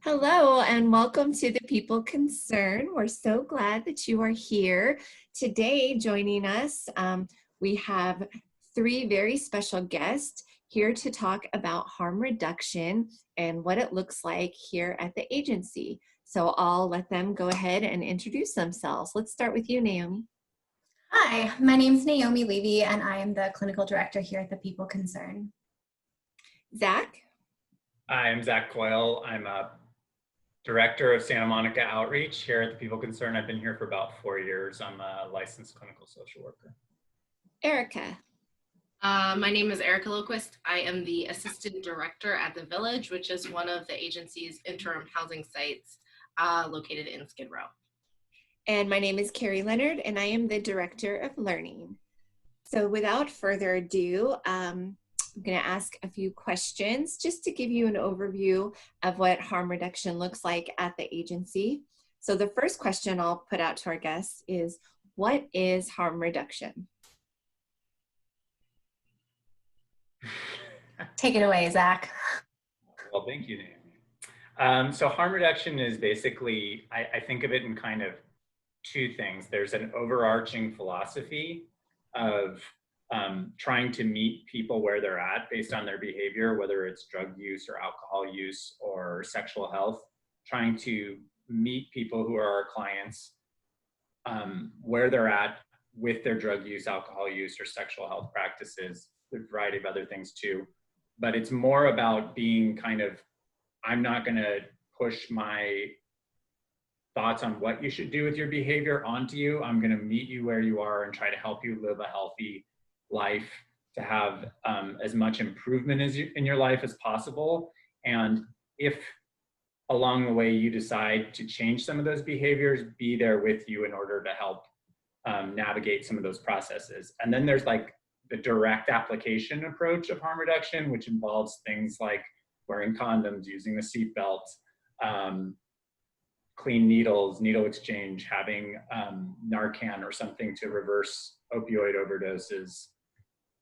Hello and welcome to the People Concern. We're so glad that you are here. Today joining us, we have three very special guests here to talk about harm reduction and what it looks like here at the agency. So I'll let them go ahead and introduce themselves. Let's start with you, Naomi. Hi, my name is Naomi Levy and I am the clinical director here at the People Concern. Zach? I'm Zack Coyle. I'm a Director of Santa Monica Outreach here at the People Concern. I've been here for about 4 years. I'm a licensed clinical social worker. Erica? My name is Erica Loquist. I am the Assistant Director at The Village, which is one of the agency's interim housing sites located in Skid Row. And my name is Carrie Leonard, and I am the Director of Learning. So without further ado, I'm going to ask a few questions just to give you an overview of what harm reduction looks like at the agency. So the first question I'll put out to our guests is, what is harm reduction? Take it away, Zach. Well, thank you, Naomi. So harm reduction is basically, I think of it in kind of two things. There's an overarching philosophy of trying to meet people where they're at based on their behavior, whether it's drug use or alcohol use or sexual health, trying to meet people who are our clients where they're at with their drug use, alcohol use, or sexual health practices. There's a variety of other things too. But it's more about being kind of, I'm not going to push my thoughts on what you should do with your behavior onto you. I'm going to meet you where you are and try to help you live a healthy life, to have as much improvement in your life as possible. And if along the way you decide to change some of those behaviors, be there with you in order to help navigate some of those processes. And then there's like the direct application approach of harm reduction, which involves things like wearing condoms, using the seatbelt, clean needles, needle exchange, having Narcan or something to reverse opioid overdoses,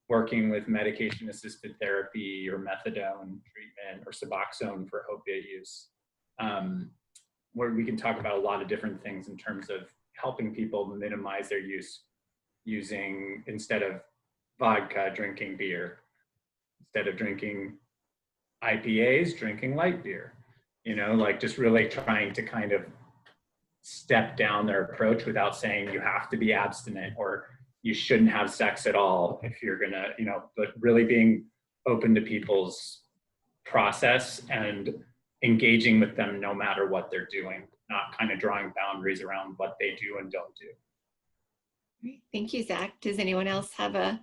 working with medication-assisted therapy or methadone treatment or Suboxone for opiate use, where we can talk about a lot of different things in terms of helping people minimize their use, using, instead of vodka, drinking beer, instead of drinking IPAs, drinking light beer, you know, like just really trying to kind of step down their approach without saying you have to be abstinent or you shouldn't have sex at all if you're gonna, you know, but really being open to people's process and engaging with them no matter what they're doing, not kind of drawing boundaries around what they do and don't do. Great. Thank you, Zach. Does anyone else have a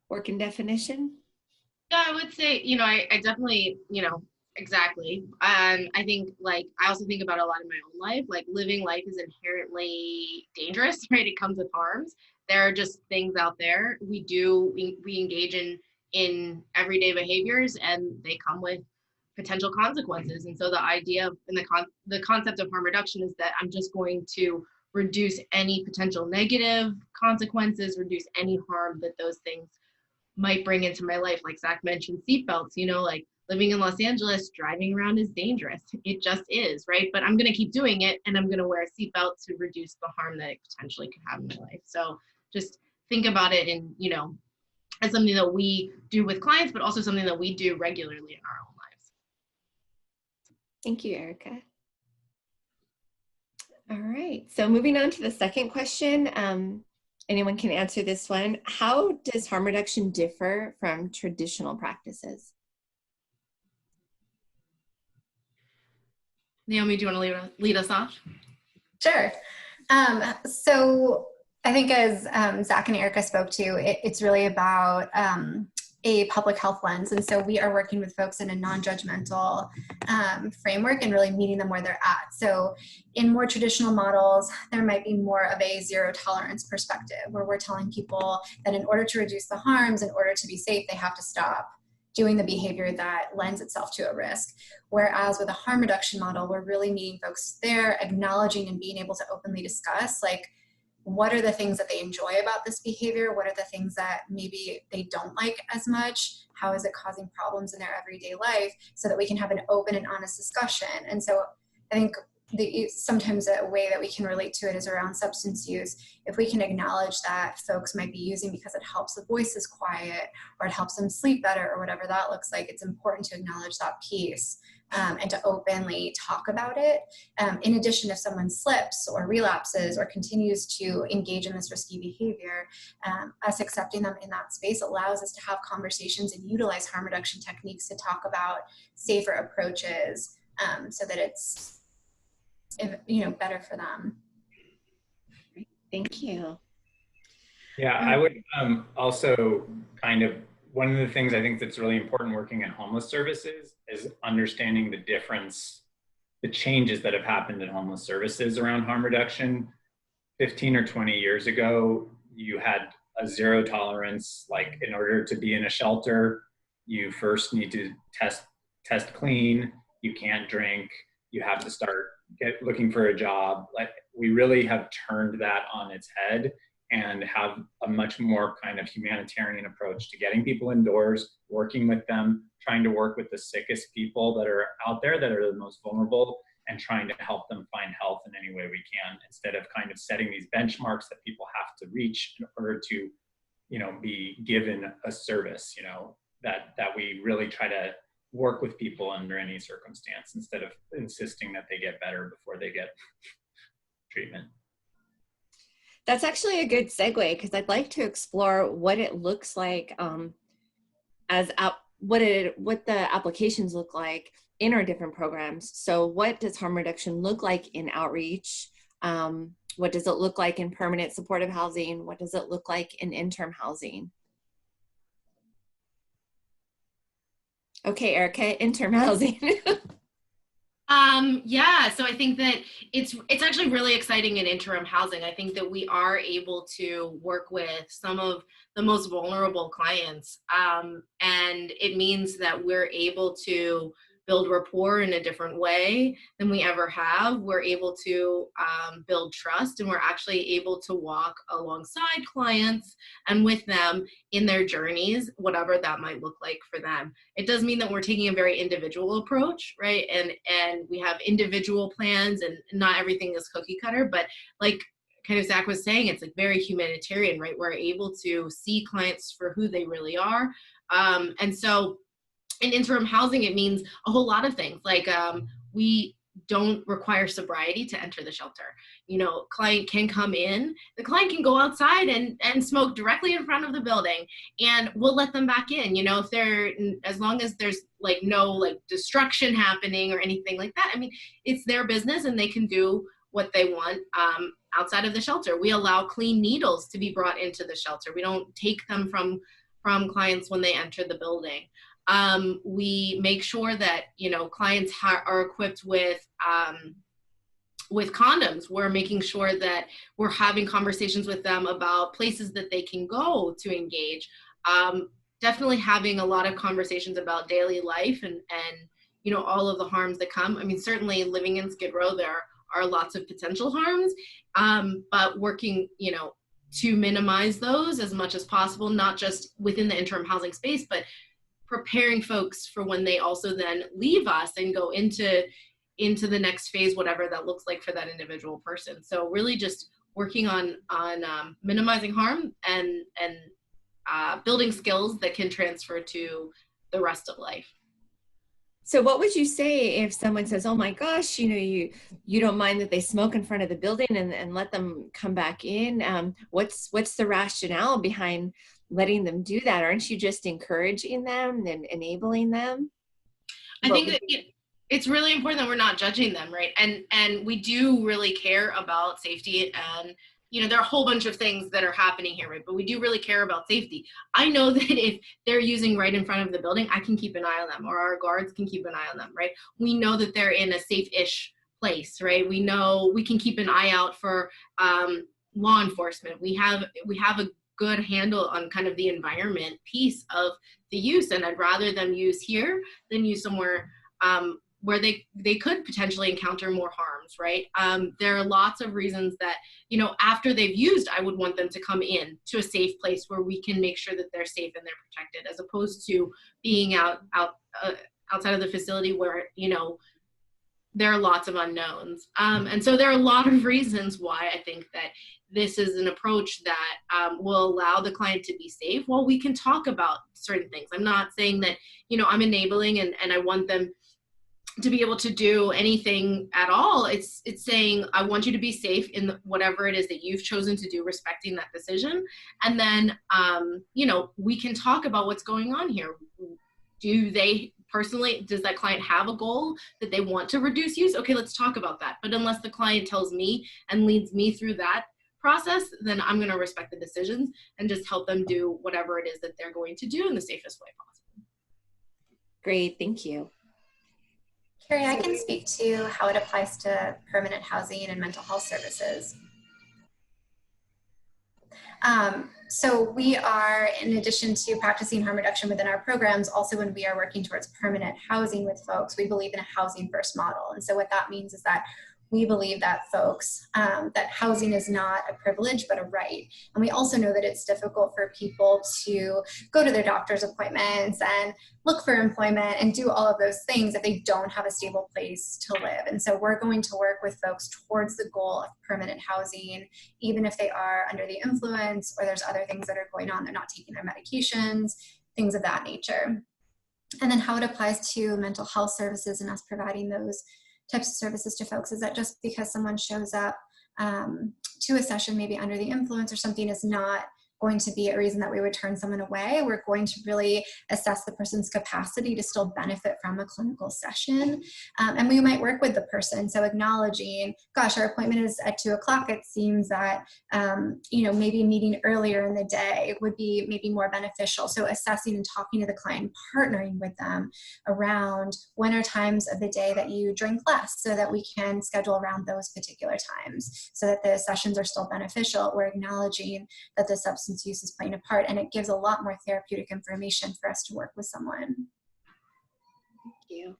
working definition? Yeah, I would say, I definitely, exactly. I think, like, I also think about a lot in my own life, like living life is inherently dangerous, right? It comes with harms. There are just things out there we engage in everyday behaviors, and they come with potential consequences. And so the idea of, and the concept of harm reduction is that I'm just going to reduce any potential negative consequences, reduce any harm that those things might bring into my life. Like Zach mentioned, seatbelts, like living in Los Angeles, driving around is dangerous. It just is, right? But I'm going to keep doing it, and I'm going to wear a seatbelt to reduce the harm that it potentially could have in my life. So just think about it in, as something that we do with clients, but also something that we do regularly in our own lives. Thank you, Erica. All right, so moving on to the second question. Anyone can answer this one. How does harm reduction differ from traditional practices? Naomi, do you want to lead us off? Sure. So I think as Zach and Erica spoke to, it's really about a public health lens. And so we are working with folks in a non-judgmental framework and really meeting them where they're at. So in more traditional models, there might be more of a zero tolerance perspective where we're telling people that in order to reduce the harms, in order to be safe, they have to stop doing the behavior that lends itself to a risk. Whereas with a harm reduction model, we're really meeting folks there, acknowledging and being able to openly discuss, like, what are the things that they enjoy about this behavior? What are the things that maybe they don't like as much? How is it causing problems in their everyday life, so that we can have an open and honest discussion? And so I think sometimes a way that we can relate to it is around substance use. If we can acknowledge that folks might be using because it helps the voices quiet, or it helps them sleep better, or whatever that looks like, it's important to acknowledge that piece. And to openly talk about it. In addition, if someone slips or relapses or continues to engage in this risky behavior, us accepting them in that space allows us to have conversations and utilize harm reduction techniques to talk about safer approaches, so that it's, better for them. Thank you. Yeah, I would also kind of, one of the things I think that's really important working in homeless services is understanding the difference, the changes that have happened in homeless services around harm reduction. 15 or 20 years ago, you had a zero tolerance. Like, in order to be in a shelter, you first need to test clean, you can't drink, you have to start looking for a job. Like, we really have turned that on its head and have a much more kind of humanitarian approach to getting people indoors, working with them, trying to work with the sickest people that are out there, that are the most vulnerable, and trying to help them find health in any way we can, instead of kind of setting these benchmarks that people have to reach in order to, be given a service, that we really try to work with people under any circumstance, instead of insisting that they get better before they get treatment. That's actually a good segue, because I'd like to explore what it looks like what the applications look like in our different programs. So what does harm reduction look like in outreach? What does it look like in permanent supportive housing? What does it look like in interim housing? Okay, Erica, interim housing. Yeah, so I think that it's actually really exciting in interim housing. I think that we are able to work with some of the most vulnerable clients, and it means that we're able to build rapport in a different way than we ever have. We're able to build trust, and we're actually able to walk alongside clients and with them in their journeys, whatever that might look like for them. It does mean that we're taking a very individual approach, right? And we have individual plans, and not everything is cookie cutter, but like kind of Zack was saying, it's like very humanitarian, right? We're able to see clients for who they really are. And so in interim housing, it means a whole lot of things. Like we don't require sobriety to enter the shelter. Client can come in, the client can go outside and smoke directly in front of the building, and we'll let them back in. If they're, as long as there's no destruction happening or anything like that. I mean, it's their business, and they can do what they want outside of the shelter. We allow clean needles to be brought into the shelter. We don't take them from clients when they enter the building. We make sure that, clients are equipped with condoms. We're making sure that we're having conversations with them about places that they can go to engage. Definitely having a lot of conversations about daily life and all of the harms that come. I mean, certainly living in Skid Row, there are lots of potential harms, but working, to minimize those as much as possible, not just within the interim housing space, but preparing folks for when they also then leave us and go into the next phase, whatever that looks like for that individual person. So really just working on minimizing harm and building skills that can transfer to the rest of life. So what would you say if someone says, oh my gosh, you don't mind that they smoke in front of the building and let them come back in? What's the rationale behind letting them do that? Aren't you just encouraging them and enabling them? I think that it's really important that we're not judging them, right? And we do really care about safety, and there are a whole bunch of things that are happening here, right? But we do really care about safety. I know that if they're using right in front of the building, I can keep an eye on them, or our guards can keep an eye on them, right? We know that they're in a safe-ish place, right? We know we can keep an eye out for law enforcement. We have a good handle on kind of the environment piece of the use, and I'd rather them use here than use somewhere where they could potentially encounter more harms, right? There are lots of reasons that, you know, after they've used, I would want them to come in to a safe place where we can make sure that they're safe and they're protected, as opposed to being outside of the facility where, you know, there are lots of unknowns. And so there are a lot of reasons why I think that this is an approach that will allow the client to be safe while we can talk about certain things. I'm not saying that, you know, I'm enabling and I want them to be able to do anything at all. It's saying, I want you to be safe in whatever it is that you've chosen to do, respecting that decision. And then, you know, we can talk about what's going on here. Do they personally, does that client have a goal that they want to reduce use? Okay, let's talk about that. But unless the client tells me and leads me through that process, then I'm going to respect the decisions and just help them do whatever it is that they're going to do in the safest way possible. Great, thank you. Carrie, I can speak to how it applies to permanent housing and mental health services. So we are, in addition to practicing harm reduction within our programs, also when we are working towards permanent housing with folks, we believe in a housing first model. And so what that means is that we believe that folks, that housing is not a privilege, but a right. And we also know that it's difficult for people to go to their doctor's appointments and look for employment and do all of those things if they don't have a stable place to live. And so we're going to work with folks towards the goal of permanent housing, even if they are under the influence or there's other things that are going on, they're not taking their medications, things of that nature. And then how it applies to mental health services and us providing those types of services to folks is that just because someone shows up to a session maybe under the influence or something is not going to be a reason that we would turn someone away. We're going to really assess the person's capacity to still benefit from a clinical session. And we might work with the person. So acknowledging, gosh, our appointment is at 2 o'clock. It seems that, you know, maybe meeting earlier in the day would be maybe more beneficial. So assessing and talking to the client, partnering with them around when are times of the day that you drink less so that we can schedule around those particular times so that the sessions are still beneficial. We're acknowledging that the substance use is playing a part, and it gives a lot more therapeutic information for us to work with someone. Thank you.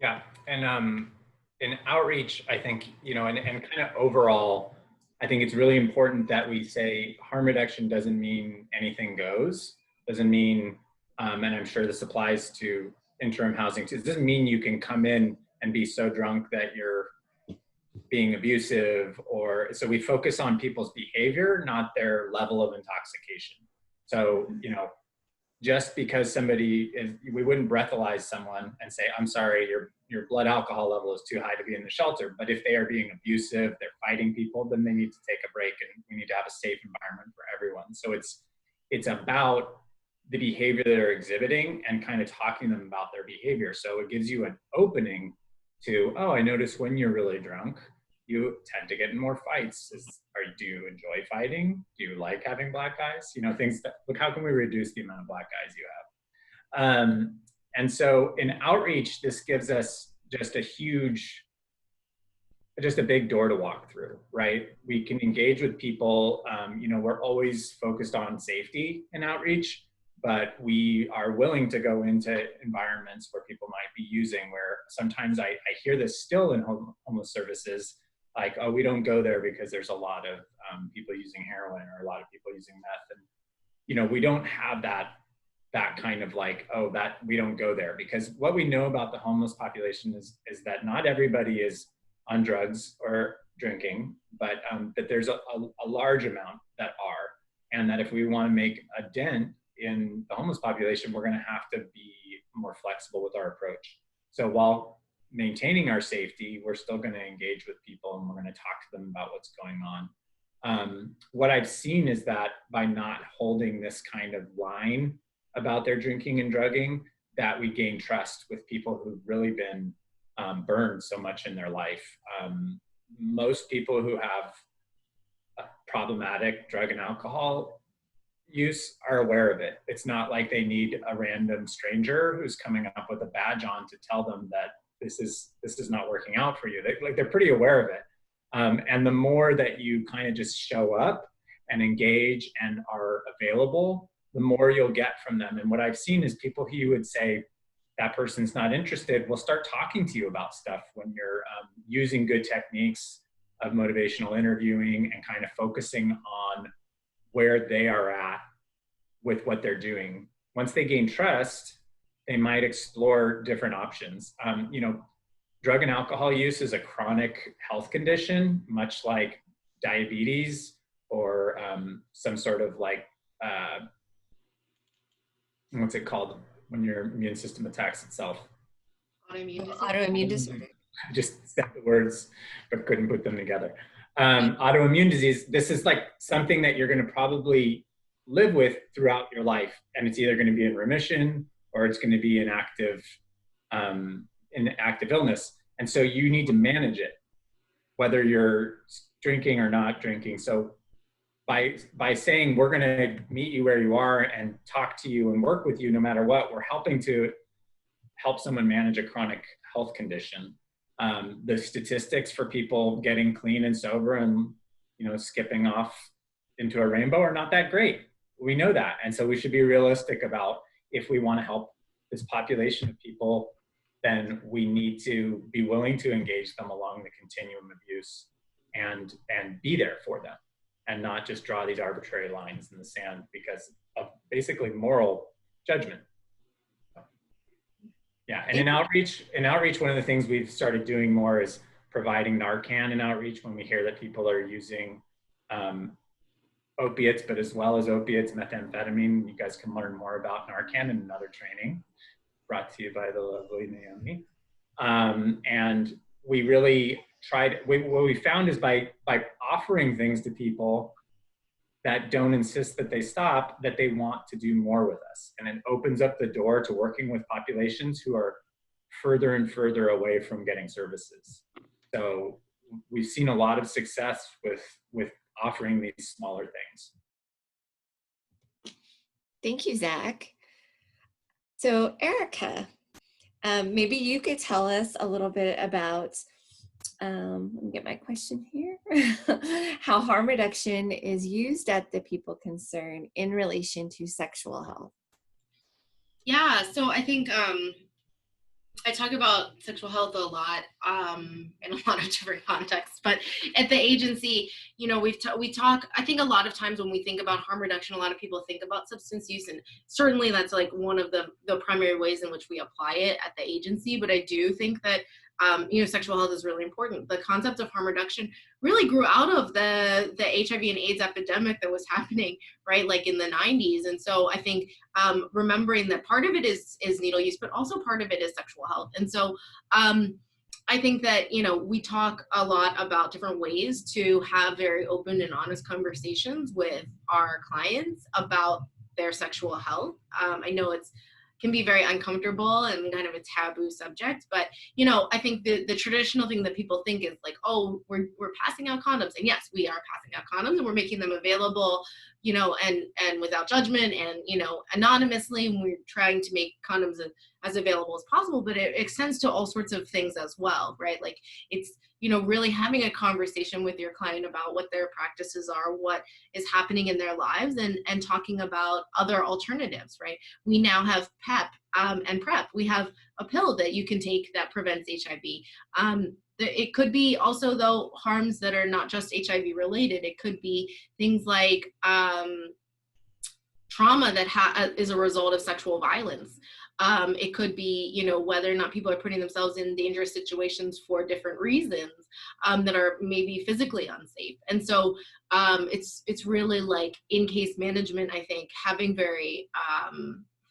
Yeah, and in outreach, I think, you know, and kind of overall, I think it's really important that we say harm reduction doesn't mean anything goes, doesn't mean, and I'm sure this applies to interim housing too, it doesn't mean you can come in and be so drunk that you're being abusive, or so we focus on people's behavior, not their level of intoxication. So, you know, just because somebody is, we wouldn't breathalyze someone and say, I'm sorry, your blood alcohol level is too high to be in the shelter. But if they are being abusive, they're fighting people, then they need to take a break, and we need to have a safe environment for everyone. So it's about the behavior that they're exhibiting and kind of talking to them about their behavior. So it gives you an opening to, oh, I noticed when you're really drunk, you tend to get in more fights. Do you enjoy fighting? Do you like having black eyes? You know, things that, look, how can we reduce the amount of black eyes you have? And so in outreach, this gives us just a big door to walk through, right? We can engage with people. You know, we're always focused on safety in outreach, but we are willing to go into environments where people might be using, where sometimes I hear this still in homeless services, like, oh, we don't go there because there's a lot of people using heroin or a lot of people using meth. And, you know, we don't have that kind of like, oh, that we don't go there, because what we know about the homeless population is that not everybody is on drugs or drinking, but that there's a large amount that are, and that if we want to make a dent in the homeless population, we're going to have to be more flexible with our approach. So while maintaining our safety, we're still going to engage with people and we're going to talk to them about what's going on. What I've seen is that by not holding this kind of line about their drinking and drugging, that we gain trust with people who've really been burned so much in their life. Most people who have problematic drug and alcohol use are aware of it. It's not like they need a random stranger who's coming up with a badge on to tell them that this is not working out for you. They're pretty aware of it. And the more that you kind of just show up and engage and are available, the more you'll get from them. And what I've seen is people who would say, that person's not interested, we'll start talking to you about stuff when you're using good techniques of motivational interviewing and kind of focusing on where they are at with what they're doing. Once they gain trust, they might explore different options. You know, drug and alcohol use is a chronic health condition, much like diabetes or some sort of like, what's it called when your immune system attacks itself? Autoimmune disorder. I just said the words, but couldn't put them together. Autoimmune disease, this is like something that you're going to probably live with throughout your life. And it's either going to be in remission or it's going to be in active illness. And so you need to manage it, whether you're drinking or not drinking. So by saying we're going to meet you where you are and talk to you and work with you no matter what, we're helping to help someone manage a chronic health condition. The statistics for people getting clean and sober and, you know, skipping off into a rainbow are not that great. We know that. And so we should be realistic about, if we want to help this population of people, then we need to be willing to engage them along the continuum of use and be there for them, and not just draw these arbitrary lines in the sand because of basically moral judgment. Yeah, and in outreach, one of the things we've started doing more is providing Narcan in outreach when we hear that people are using opiates, but as well as opiates, methamphetamine. You guys can learn more about Narcan in another training brought to you by the lovely Naomi. And we really tried, what we found is by offering things to people that don't insist that they stop, that they want to do more with us. And it opens up the door to working with populations who are further and further away from getting services. So we've seen a lot of success with offering these smaller things. Thank you, Zach. So Erica, maybe you could tell us a little bit about, let me get my question here, how harm reduction is used at the People Concern in relation to sexual health. Yeah, so I think I talk about sexual health a lot in a lot of different contexts, but at the agency, you know, we talk, I think a lot of times when we think about harm reduction, a lot of people think about substance use, and certainly that's like one of the primary ways in which we apply it at the agency. But I do think that you know, sexual health is really important. The concept of harm reduction really grew out of the HIV and AIDS epidemic that was happening, right, like in the 90s. And so I think remembering that part of it is needle use, but also part of it is sexual health. And so I think that, you know, we talk a lot about different ways to have very open and honest conversations with our clients about their sexual health. I know can be very uncomfortable and kind of a taboo subject, but you know, I think the traditional thing that people think is like, oh, we're passing out condoms, and yes, we are passing out condoms and we're making them available, you know, and without judgment and, you know, anonymously, and we're trying to make condoms as available as possible, but it extends to all sorts of things as well, right? Like it's, you know, really having a conversation with your client about what their practices are, what is happening in their lives, and talking about other alternatives, right? We now have PEP and PrEP. We have a pill that you can take that prevents HIV. It could be also, though, harms that are not just HIV related. It could be things like trauma that is a result of sexual violence. It could be, you know, whether or not people are putting themselves in dangerous situations for different reasons that are maybe physically unsafe. And so it's really like in case management, I think, having very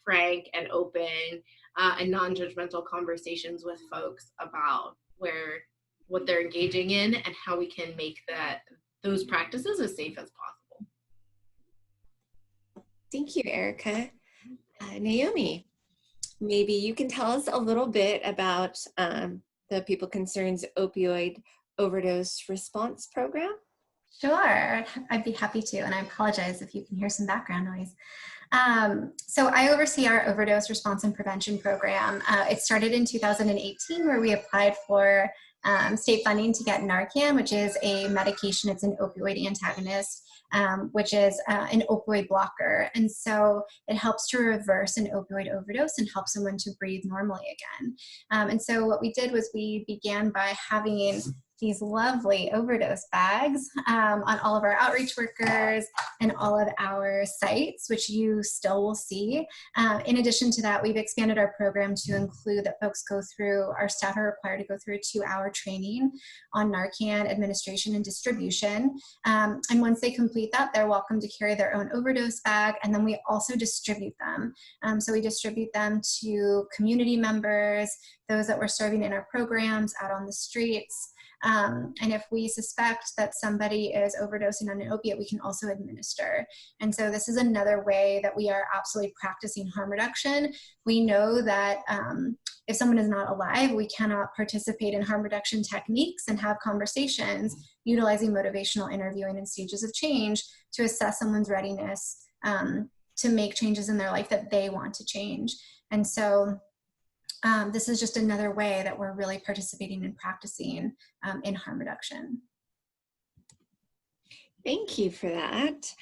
frank and open and non-judgmental conversations with folks about what they're engaging in and how we can make those practices as safe as possible. Thank you, Erica. Naomi, maybe you can tell us a little bit about the People Concern's opioid overdose response program. Sure, I'd be happy to, and I apologize if you can hear some background noise. So I oversee our overdose response and prevention program. It started in 2018, where we applied for state funding to get Narcan, which is a medication. It's an opioid antagonist, which is an opioid blocker. And so it helps to reverse an opioid overdose and help someone to breathe normally again. And so what we did was we began by having these lovely overdose bags on all of our outreach workers and all of our sites, which you still will see. In addition to that, we've expanded our program to include that folks go through, our staff are required to go through a 2-hour training on Narcan administration and distribution. And once they complete that, they're welcome to carry their own overdose bag. And then we also distribute them. So we distribute them to community members, those that we're serving in our programs out on the streets. And if we suspect that somebody is overdosing on an opiate, we can also administer. And so this is another way that we are absolutely practicing harm reduction. We know that if someone is not alive, we cannot participate in harm reduction techniques and have conversations utilizing motivational interviewing and stages of change to assess someone's readiness to make changes in their life that they want to change. And so this is just another way that we're really participating and practicing in harm reduction. Thank you for that.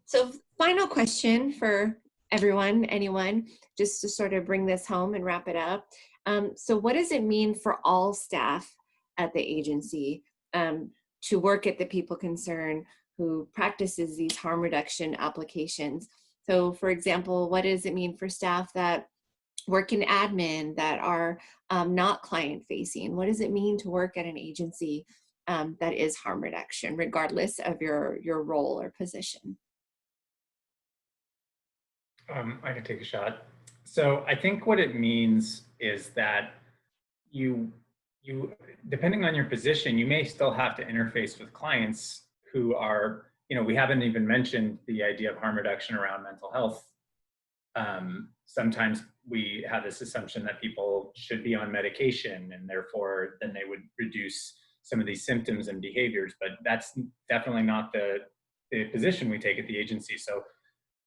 So final question for everyone, anyone, just to sort of bring this home and wrap it up. So what does it mean for all staff at the agency to work at the People Concern who practices these harm reduction applications? So for example, what does it mean for staff that work in admin that are not client facing? What does it mean to work at an agency that is harm reduction, regardless of your role or position? I can take a shot. So I think what it means is that you depending on your position, you may still have to interface with clients who are, we haven't even mentioned the idea of harm reduction around mental health. Sometimes we have this assumption that people should be on medication and therefore then they would reduce some of these symptoms and behaviors, but that's definitely not the position we take at the agency. So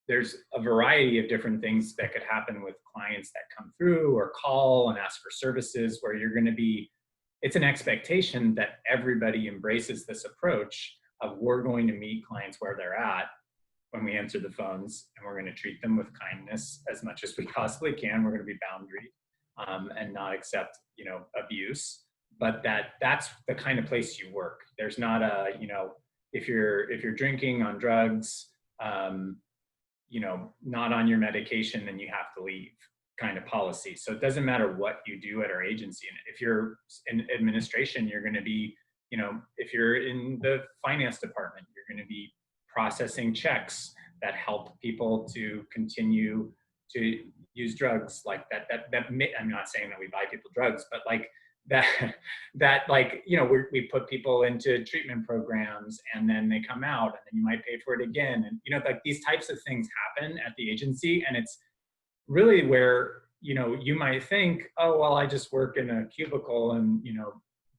there's a variety of different things that could happen with clients that come through or call and ask for services where you're going to be, it's an expectation that everybody embraces this approach of we're going to meet clients where they're at when we answer the phones, and we're going to treat them with kindness as much as we possibly can. We're going to be boundary and not accept, abuse. But that's the kind of place you work. There's not a, if you're drinking, on drugs, not on your medication, then you have to leave kind of policy. So it doesn't matter what you do at our agency. And if you're in administration, you're going to be, if you're in the finance department, you're going to be processing checks that help people to continue to use drugs like that. I'm not saying that we buy people drugs, but like we put people into treatment programs and then they come out and then you might pay for it again. And, like these types of things happen at the agency. And it's really where, you might think, oh, well, I just work in a cubicle and,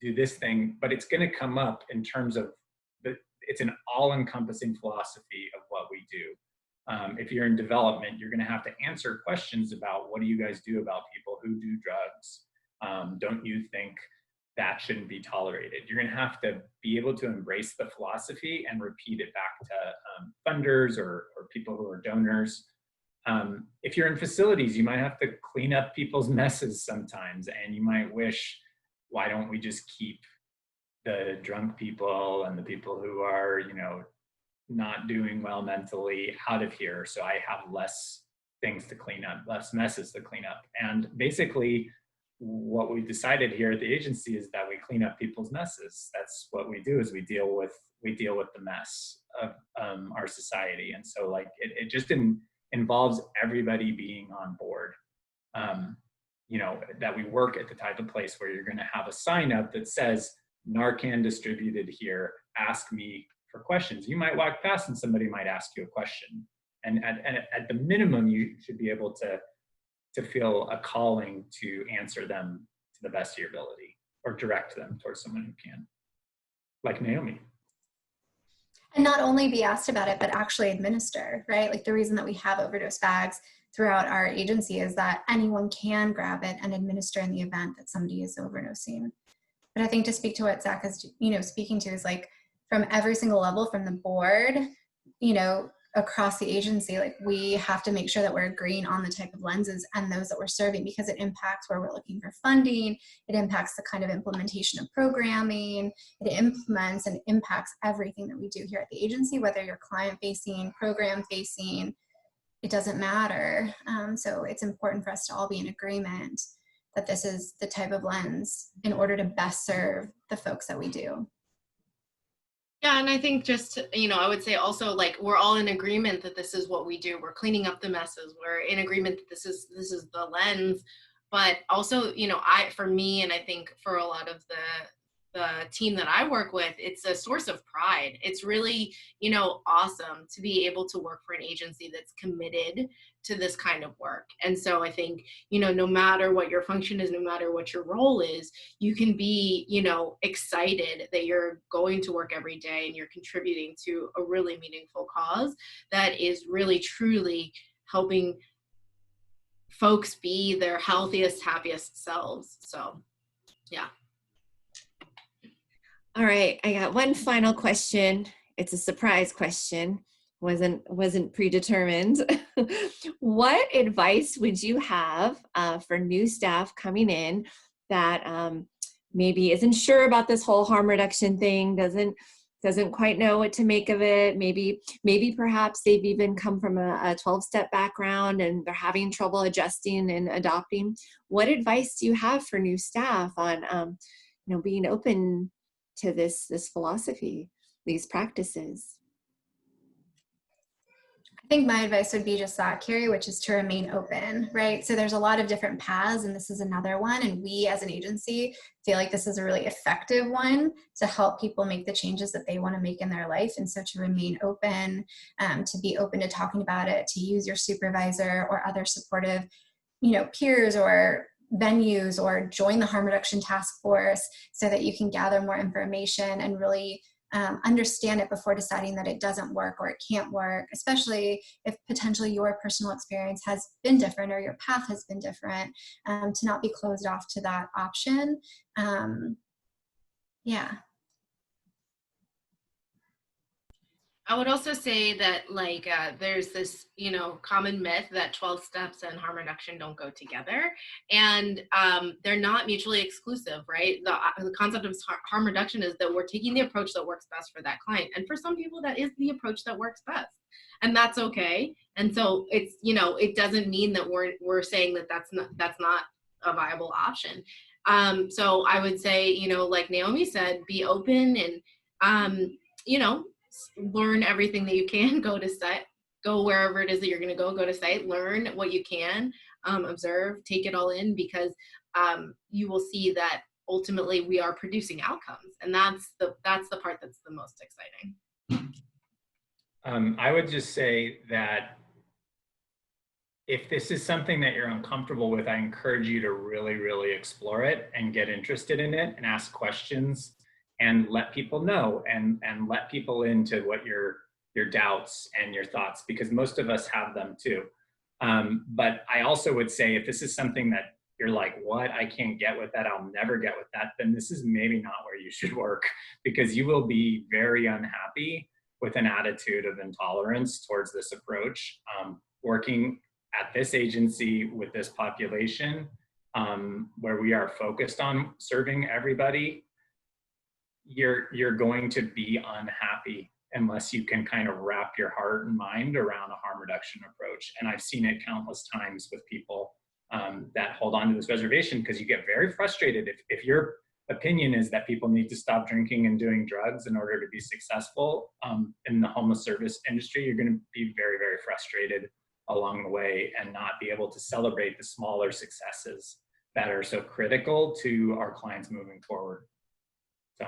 do this thing, but it's going to come up in terms of it's an all-encompassing philosophy of what we do. If you're in development, you're going to have to answer questions about what do you guys do about people who do drugs? Don't you think that shouldn't be tolerated? You're going to have to be able to embrace the philosophy and repeat it back to funders or people who are donors. If you're in facilities, you might have to clean up people's messes sometimes, and you might wish, why don't we just keep the drunk people and the people who are, not doing well mentally out of here, so I have less things to clean up, less messes to clean up. And basically what we decided here at the agency is that we clean up people's messes. That's what we do, is we deal with the mess of our society. And so like it just involves everybody being on board. That we work at the type of place where you're going to have a sign up that says Narcan distributed here, ask me for questions. You might walk past and somebody might ask you a question. And at the minimum, you should be able to feel a calling to answer them to the best of your ability or direct them towards someone who can, like Naomi. And not only be asked about it, but actually administer, right? Like the reason that we have overdose bags throughout our agency is that anyone can grab it and administer in the event that somebody is overdosing. But I think to speak to what Zach is, speaking to is like from every single level, from the board, across the agency, like we have to make sure that we're agreeing on the type of lenses and those that we're serving, because it impacts where we're looking for funding. It impacts the kind of implementation of programming. It implements and impacts everything that we do here at the agency, whether you're client facing, program facing, it doesn't matter. So it's important for us to all be in agreement that this is the type of lens in order to best serve the folks that we do. Yeah, and I think just, I would say also, like, we're all in agreement that this is what we do. We're cleaning up the messes. We're in agreement that this is the lens. But also, for me, and I think for a lot of the team that I work with, it's a source of pride. It's really, awesome to be able to work for an agency that's committed to this kind of work. And so I think, no matter what your function is, no matter what your role is, you can be, excited that you're going to work every day and you're contributing to a really meaningful cause that is really, truly helping folks be their healthiest, happiest selves. So, yeah. All right, I got one final question. It's a surprise question. Wasn't predetermined. What advice would you have for new staff coming in that maybe isn't sure about this whole harm reduction thing, doesn't quite know what to make of it? Maybe perhaps they've even come from a 12-step background and they're having trouble adjusting and adopting. What advice do you have for new staff on being open to this philosophy, these practices? I think my advice would be just that, Carrie, which is to remain open, right? So there's a lot of different paths, and this is another one. And we as an agency feel like this is a really effective one to help people make the changes that they want to make in their life. And so to remain open, to be open to talking about it, to use your supervisor or other supportive, peers or venues, or join the harm reduction task force so that you can gather more information and really understand it before deciding that it doesn't work or it can't work, especially if potentially your personal experience has been different or your path has been different, to not be closed off to that option. Yeah. I would also say that there's this, common myth that 12 steps and harm reduction don't go together, and they're not mutually exclusive, right? The concept of harm reduction is that we're taking the approach that works best for that client. And for some people, that is the approach that works best. And that's okay. And so it's, it doesn't mean that we're saying that that's not a viable option. So I would say, like Naomi said, be open and, learn everything that you can. Go wherever it is that you're going to go to site, learn what you can, observe, take it all in, because you will see that ultimately we are producing outcomes, and that's the part that's the most exciting. I would just say that if this is something that you're uncomfortable with, I encourage you to really, really explore it and get interested in it and ask questions and let people know and let people into what your doubts and your thoughts, because most of us have them too. But I also would say, if this is something that you're like, what, I can't get with that, I'll never get with that, then this is maybe not where you should work, because you will be very unhappy with an attitude of intolerance towards this approach. Working at this agency with this population, where we are focused on serving everybody, you're going to be unhappy unless you can kind of wrap your heart and mind around a harm reduction approach. And I've seen it countless times with people that hold on to this reservation, because you get very frustrated if your opinion is that people need to stop drinking and doing drugs in order to be successful in the homeless service industry. You're going to be very, very frustrated along the way and not be able to celebrate the smaller successes that are so critical to our clients moving forward. So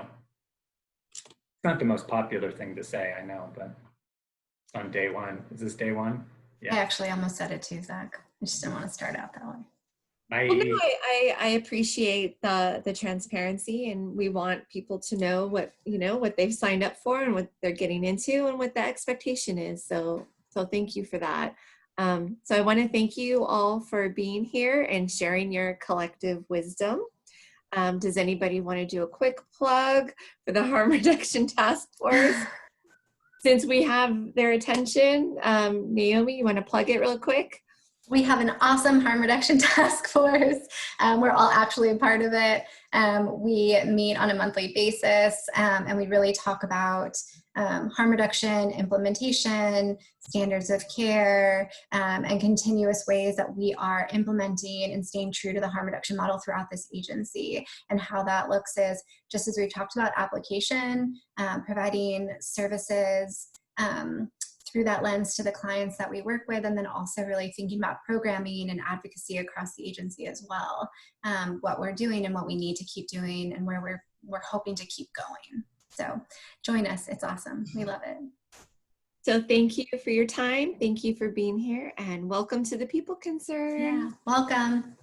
it's not the most popular thing to say, I know, but it's on day one. Is this day one? Yeah. I actually almost said it too, Zach. I just didn't want to start out that way. Well, no, I appreciate the transparency, and we want people to know what they've signed up for and what they're getting into and what the expectation is. So thank you for that. So I want to thank you all for being here and sharing your collective wisdom. Does anybody want to do a quick plug for the Harm Reduction Task Force? Since we have their attention, Naomi, you want to plug it real quick? We have an awesome harm reduction task force. We're all actually a part of it. We meet on a monthly basis, and we really talk about harm reduction, implementation, standards of care, and continuous ways that we are implementing and staying true to the harm reduction model throughout this agency. And how that looks is, just as we talked about application, providing services, through that lens to the clients that we work with, and then also really thinking about programming and advocacy across the agency as well, what we're doing and what we need to keep doing and where we're hoping to keep going. So join us. It's awesome. We love it. So thank you for your time. Thank you for being here, and welcome to the People Concern. Yeah, welcome.